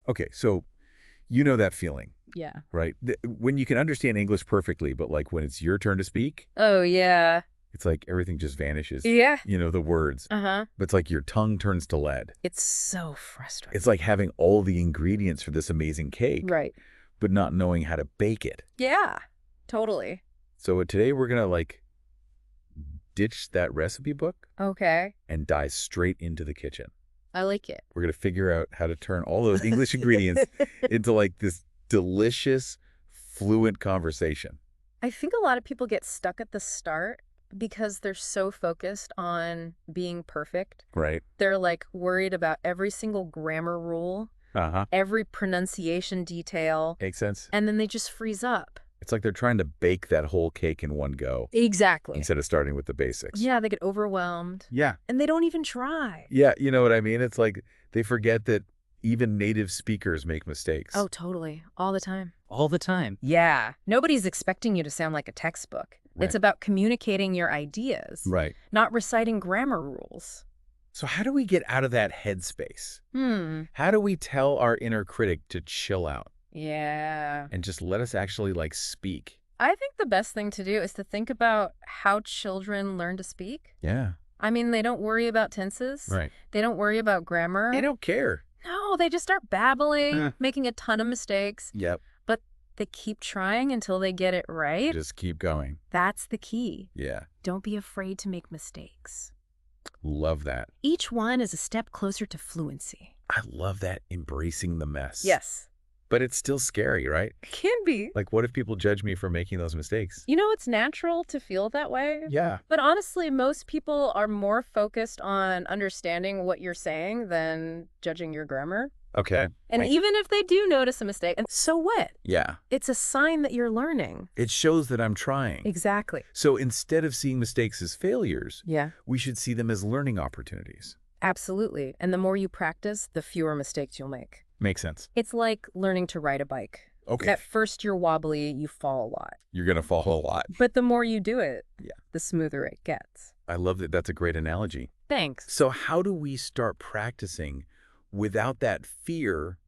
Okay, so you know that feeling, Yeah. right? When you can understand English perfectly, but like when it's your turn to speak, Oh, yeah. it's like everything just vanishes. Yeah. The words. Uh-huh. But it's like your tongue turns to lead. It's so frustrating. It's like having all the ingredients for this amazing cake, Right. but not knowing how to bake it. Yeah. Totally. So today we're going to like ditch that recipe book Okay. and dive straight into the kitchen. I like it. We're going to figure out how to turn all those English ingredients into like this delicious, fluent conversation. I think a lot of people get stuck at the start because they're so focused on being perfect. Right. They're like worried about every single grammar rule, Uh-huh. every pronunciation detail, Makes sense. and then they just freeze up. It's like they're trying to bake that whole cake in one go Exactly. instead of starting with the basics. Yeah, they get overwhelmed. Yeah. And they don't even try. Yeah, you know what I mean? It's like they forget that even native speakers make mistakes. Oh, totally. All the time. All the time. Yeah. Nobody's expecting you to sound like a textbook. Right. It's about communicating your ideas, Right. not reciting grammar rules. So how do we get out of that headspace? How do we tell our inner critic to chill out Yeah. and just let us actually like speak? I think the best thing to do is to think about how children learn to speak. Yeah. I mean, they don't worry about tenses. Right. They don't worry about grammar. They don't care. No, they just start babbling, Huh. making a ton of mistakes. Yep. But they keep trying until they get it right. Just keep going. That's the key. Yeah. Don't be afraid to make mistakes. Love that. Each one is a step closer to fluency. I love that, embracing the mess. Yes. But it's still scary, right? It can be. Like, what if people judge me for making those mistakes? You know, it's natural to feel that way. Yeah. But honestly, most people are more focused on understanding what you're saying than judging your grammar. Okay. And Right. even if they do notice a mistake, and so what? Yeah. It's a sign that you're learning. It shows that I'm trying. Exactly. So instead of seeing mistakes as failures, Yeah, we should see them as learning opportunities. absolutely. And the more you practice, the fewer mistakes you'll make. Makes sense. It's like learning to ride a bike. Okay. At first, you're wobbly, you fall a lot. You're going to fall a lot. But the more you do it, Yeah. the smoother it gets. I love that. That's a great analogy. Thanks. So how do we start practicing without that fear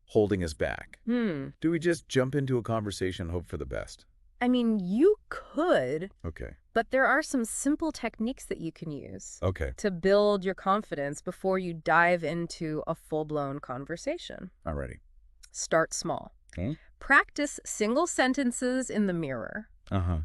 holding us back? Do we just jump into a conversation and hope for the best? I mean, you could, Okay. but there are some simple techniques that you can use Okay. to build your confidence before you dive into a full-blown conversation. Alrighty. Start small. Okay. Practice single sentences in the mirror. Uh-huh.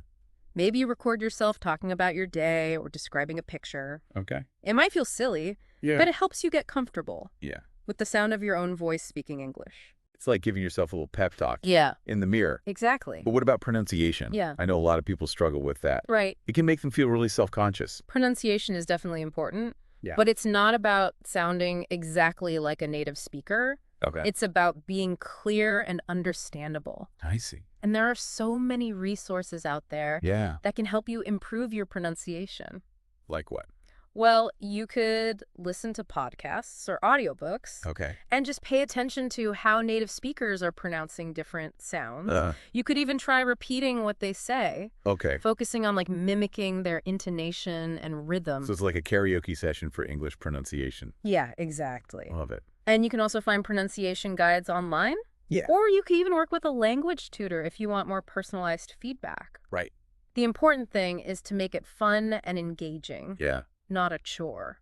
Maybe you record yourself talking about your day or describing a picture. Okay. It might feel silly, Yeah. but it helps you get comfortable Yeah. with the sound of your own voice speaking English. It's like giving yourself a little pep talk Yeah, in the mirror. exactly. But what about pronunciation? Yeah. I know a lot of people struggle with that. Right. It can make them feel really self-conscious. Pronunciation is definitely important, Yeah. but it's not about sounding exactly like a native speaker. Okay. It's about being clear and understandable. I see. And there are so many resources out there Yeah. that can help you improve your pronunciation. Like what? Well, you could listen to podcasts or audiobooks Okay. and just pay attention to how native speakers are pronouncing different sounds. You could even try repeating what they say, Okay. focusing on like mimicking their intonation and rhythm. So it's like a karaoke session for English pronunciation. Yeah, exactly. Love it. And you can also find pronunciation guides online. Yeah. Or you could even work with a language tutor if you want more personalized feedback. Right. The important thing is to make it fun and engaging, Yeah. not a chore.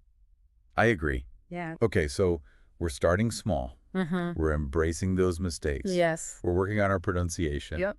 I agree. Yeah. Okay, so we're starting small. Mm-hmm. We're embracing those mistakes. Yes. We're working on our pronunciation. Yep.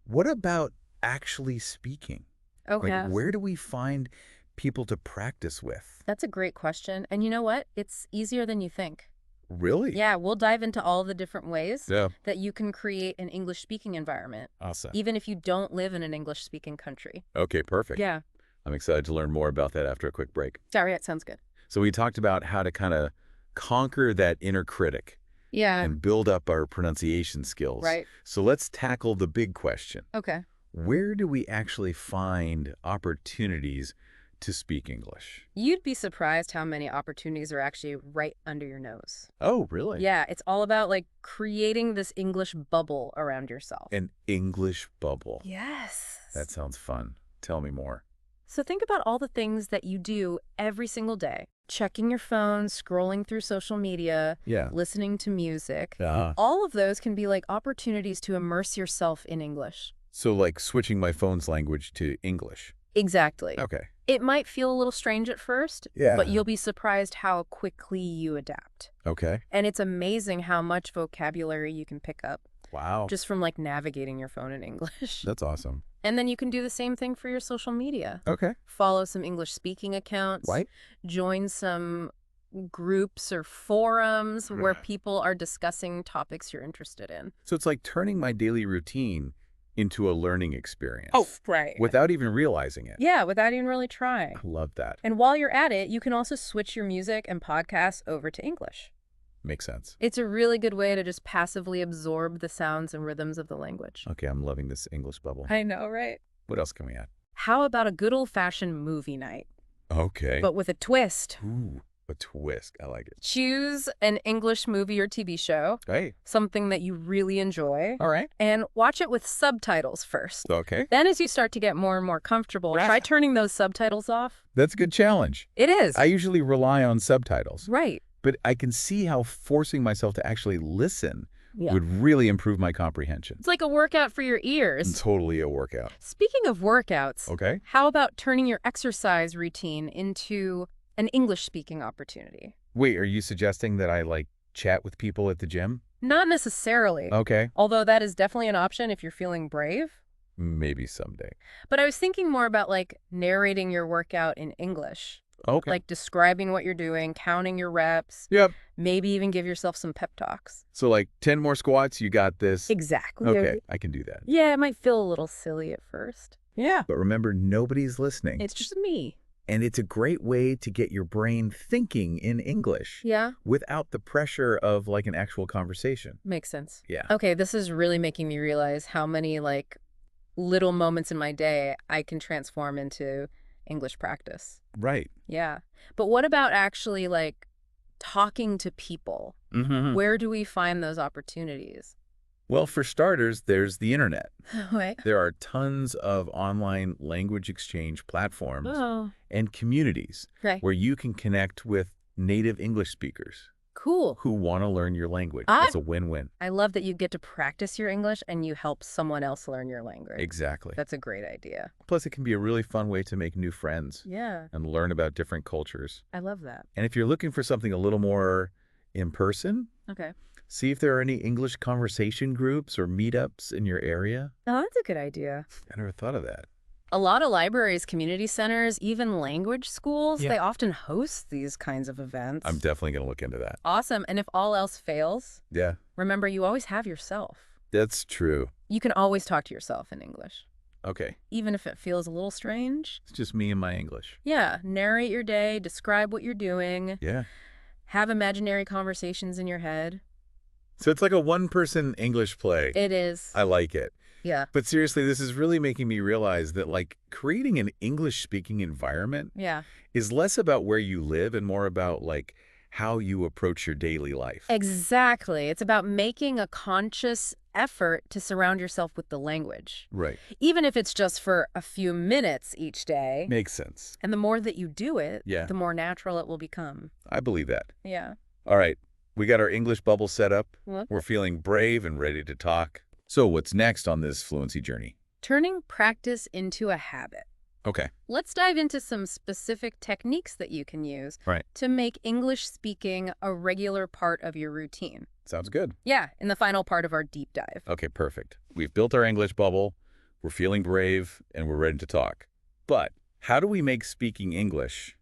What about actually speaking? Okay. Like, where do we find people to practice with? That's a great question. And you know what? It's easier than you think. Really? Yeah, we'll dive into all the different ways Yeah. that you can create an English-speaking environment, Awesome. even if you don't live in an English-speaking country. Okay, perfect. Yeah. I'm excited to learn more about that after a quick break. Sorry, that sounds good. So we talked about how to kind of conquer that inner critic Yeah. and build up our pronunciation skills. Right. So let's tackle the big question. Okay. Where do we actually find opportunities to speak English? You'd be surprised how many opportunities are actually right under your nose. Oh, really? Yeah, it's all about like creating this English bubble around yourself. An English bubble. Yes. That sounds fun. Tell me more. So think about all the things that you do every single day Checking your phone, scrolling through social media, Yeah. listening to music. Uh-huh. All of those can be like opportunities to immerse yourself in English. So like switching my phone's language to English. Exactly. Okay. It might feel a little strange at first, Yeah. but you'll be surprised how quickly you adapt. Okay. And it's amazing how much vocabulary you can pick up Wow. just from like navigating your phone in English. That's awesome. And then you can do the same thing for your social media. Okay. Follow some English speaking accounts. Right. Join some groups or forums where people are discussing topics you're interested in. So it's like turning my daily routine into a learning experience. Oh, right. Without even realizing it. Yeah, without even really trying. I love that. And while you're at it, you can also switch your music and podcasts over to English. Makes sense. It's a really good way to just passively absorb the sounds and rhythms of the language. Okay, I'm loving this English bubble. I know, right? What else can we add? How about a good old-fashioned movie night? Okay. But with a twist. Ooh, a twist. I like it. Choose an English movie or TV show, Hey. something that you really enjoy, All right. and watch it with subtitles first. Okay. Then as you start to get more and more comfortable, try turning those subtitles off. That's a good challenge. It is. I usually rely on subtitles. Right. But I can see how forcing myself to actually listen Yeah. would really improve my comprehension. It's like a workout for your ears. Totally a workout. Speaking of workouts, Okay. how about turning your exercise routine into an English-speaking opportunity? Wait, are you suggesting that I, like, chat with people at the gym? Not necessarily. Okay. Although that is definitely an option if you're feeling brave. Maybe someday. But I was thinking more about like narrating your workout in English. Okay. Like describing what you're doing, counting your reps. Yep. Maybe even give yourself some pep talks. So, like, 10 more squats, you got this. Exactly. Okay, I can do that. Yeah, it might feel a little silly at first. Yeah. But remember, nobody's listening. It's just me. And it's a great way to get your brain thinking in English Yeah. without the pressure of, like, an actual conversation. Makes sense. Yeah. Okay, this is really making me realize how many like little moments in my day I can transform into English practice. Right. Yeah. But what about actually like talking to people? Mm-hmm. Where do we find those opportunities? Well, for starters, there's the internet. Right. There are tons of online language exchange platforms Oh. and communities Okay. where you can connect with native English speakers Cool. who want to learn your language. Ah. It's a win-win. I love that you get to practice your English and you help someone else learn your language. Exactly. That's a great idea. Plus, it can be a really fun way to make new friends Yeah. and learn about different cultures. I love that. And if you're looking for something a little more in person, Okay. see if there are any English conversation groups or meetups in your area. Oh, that's a good idea. I never thought of that. A lot of libraries, community centers, even language schools, Yeah. they often host these kinds of events. I'm definitely going to look into that. Awesome. And if all else fails, Yeah, remember you always have yourself. that's true. You can always talk to yourself in English, Okay, even if it feels a little strange. it's just me and my English. Yeah, narrate your day, describe what you're doing, Yeah. have imaginary conversations in your head. So it's like a one-person English play. It is. I like it. Yeah. But seriously, this is really making me realize that, like, creating an English-speaking environment Yeah. is less about where you live and more about, like, how you approach your daily life. Exactly. It's about making a conscious effort to surround yourself with the language, Right. even if it's just for a few minutes each day. Makes sense. And the more that you do it, Yeah. the more natural it will become. I believe that. Yeah. All right. We got our English bubble set up. Well, We're feeling brave and ready to talk. So what's next on this fluency journey? turning practice into a habit. Okay. Let's dive into some specific techniques that you can use Right. to make English speaking a regular part of your routine. Sounds good. Yeah, in the final part of our deep dive. Okay, perfect. We've built our English bubble. We're feeling brave and we're ready to talk. But how do we make speaking English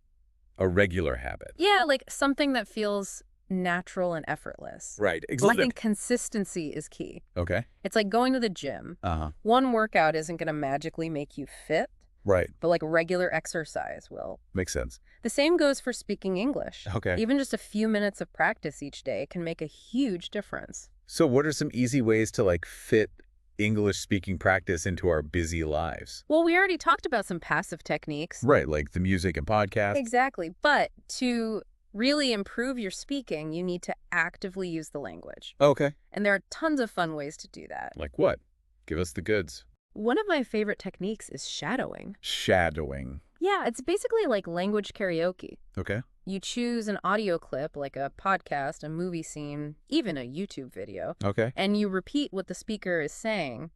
a regular habit? Yeah, like something that feels natural and effortless. Right. I think consistency is key. Okay. It's like going to the gym. Uh-huh. One workout isn't going to magically make you fit, Right. but like regular exercise will. Makes sense. The same goes for speaking English. Okay. Even just a few minutes of practice each day can make a huge difference. So what are some easy ways to, like, fit English speaking practice into our busy lives? Well, we already talked about some passive techniques. Right, like the music and podcasts. Exactly. But to really improve your speaking, you need to actively use the language. Okay. And there are tons of fun ways to do that. Like what? Give us the goods. One of my favorite techniques is shadowing. Shadowing. Yeah, it's basically like language karaoke. Okay. You choose an audio clip like a podcast, a movie scene, even a YouTube video, Okay. and you repeat what the speaker is saying,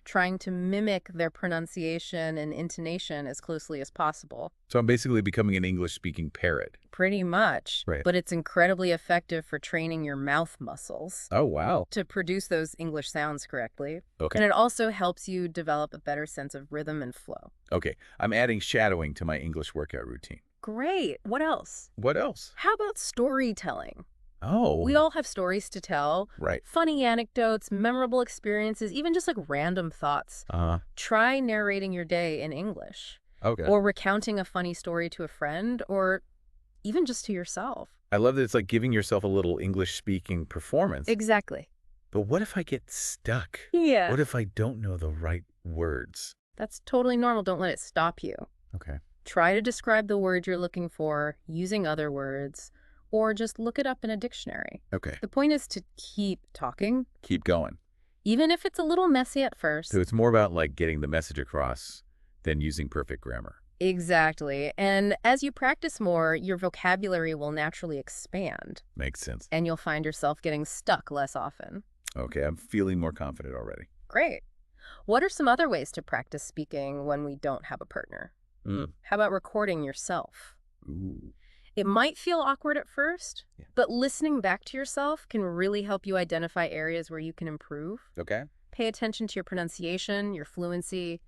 trying to mimic their pronunciation and intonation as closely as possible. So I'm basically becoming an English-speaking parrot. Pretty much. Right. But it's incredibly effective for training your mouth muscles Oh, wow. to produce those English sounds correctly. Okay. And it also helps you develop a better sense of rhythm and flow. Okay. I'm adding shadowing to my English workout routine. Great. What else? What else? How about storytelling? Oh. We all have stories to tell. Right. Funny anecdotes, memorable experiences, even just like random thoughts. Try narrating your day in English. Okay. Or recounting a funny story to a friend, or even just to yourself. I love that it's like giving yourself a little English-speaking performance. Exactly. But what if I get stuck? Yeah. What if I don't know the right words? That's totally normal. Don't let it stop you. Okay. Try to describe the word you're looking for using other words, or just look it up in a dictionary. Okay. The point is to keep talking, Keep going. even if it's a little messy at first. So it's more about like getting the message across than using perfect grammar. Exactly. And as you practice more, your vocabulary will naturally expand, Makes sense. and you'll find yourself getting stuck less often. Okay, I'm feeling more confident already. Great. What are some other ways to practice speaking when we don't have a partner? How about recording yourself? Ooh. It might feel awkward at first, Yeah. but listening back to yourself can really help you identify areas where you can improve. Okay. Pay attention to your pronunciation, your fluency,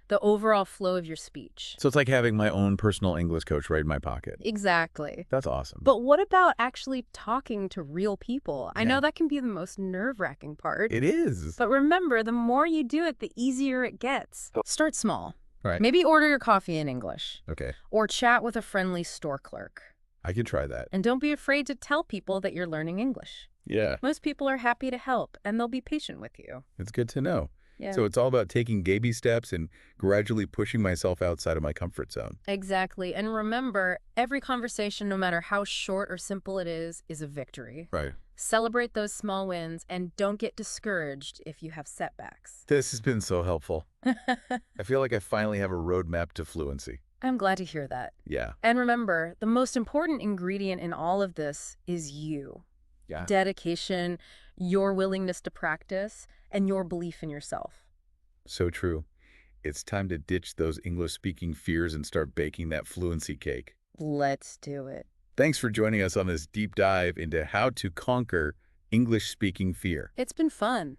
the overall flow of your speech. So it's like having my own personal English coach right in my pocket. Exactly. That's awesome. But what about actually talking to real people? I Yeah. know that can be the most nerve-wracking part. It is. But remember, the more you do it, the easier it gets. Start small. Right. Maybe order your coffee in English. Okay. Or chat with a friendly store clerk. I could try that. And don't be afraid to tell people that you're learning English. Yeah. Most people are happy to help, and they'll be patient with you. It's good to know. Yeah. So it's all about taking baby steps and gradually pushing myself outside of my comfort zone. Exactly. And remember, every conversation, no matter how short or simple it is a victory. Right. Celebrate those small wins, and don't get discouraged if you have setbacks. This has been so helpful. I feel like I finally have a roadmap to fluency. I'm glad to hear that. Yeah. And remember, the most important ingredient in all of this is you. Yeah. Dedication, your willingness to practice, and your belief in yourself. So true. It's time to ditch those English-speaking fears and start baking that fluency cake. Let's do it. Thanks for joining us on this deep dive into how to conquer English-speaking fear. It's been fun.